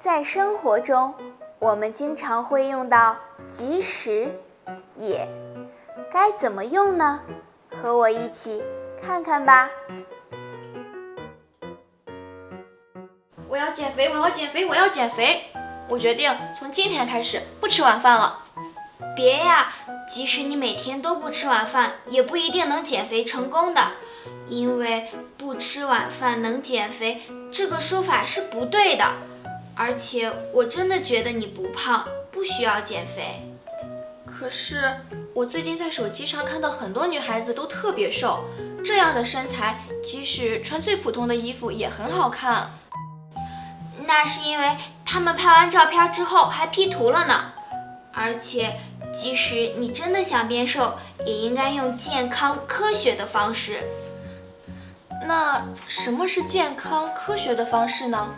在生活中，我们经常会用到即使也，该怎么用呢？和我一起看看吧。我要减肥，我要减肥，我要减肥！我决定从今天开始不吃晚饭了。别呀，即使你每天都不吃晚饭，也不一定能减肥成功的。因为不吃晚饭能减肥，这个说法是不对的。而且我真的觉得你不胖，不需要减肥。可是我最近在手机上看到很多女孩子都特别瘦，这样的身材，即使穿最普通的衣服也很好看。那是因为他们拍完照片之后还 P 图了呢。而且，即使你真的想变瘦，也应该用健康科学的方式。那什么是健康科学的方式呢？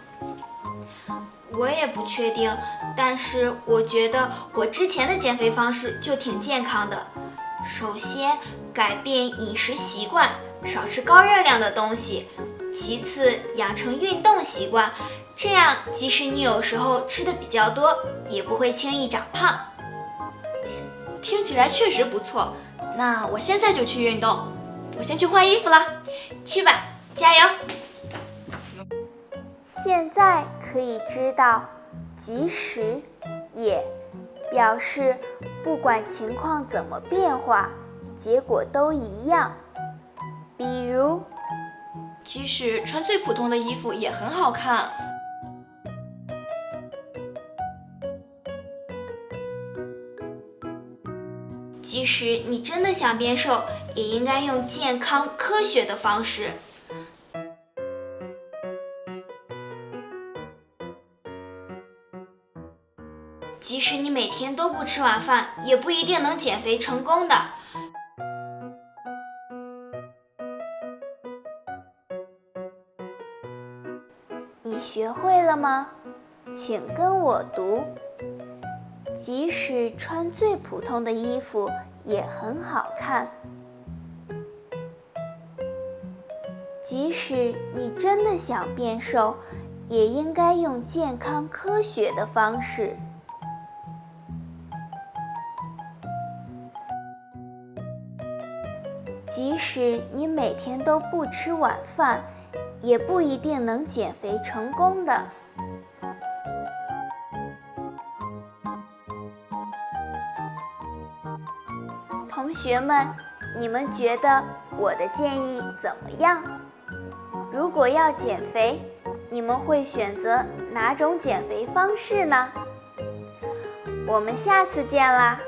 我也不确定，但是我觉得我之前的减肥方式就挺健康的。首先，改变饮食习惯，少吃高热量的东西。其次，养成运动习惯，这样即使你有时候吃的比较多，也不会轻易长胖。听起来确实不错，那我现在就去运动。我先去换衣服了，去吧，加油！现在可以知道，即使也表示不管情况怎么变化，结果都一样。比如，即使穿最普通的衣服也很好看。即使你真的想变瘦，也应该用健康科学的方式。即使你每天都不吃晚饭，也不一定能减肥成功的。你学会了吗？请跟我读。即使穿最普通的衣服也很好看。即使你真的想变瘦，也应该用健康科学的方式。即使你每天都不吃晚饭，也不一定能减肥成功的。同学们，你们觉得我的建议怎么样？如果要减肥，你们会选择哪种减肥方式呢？我们下次见啦！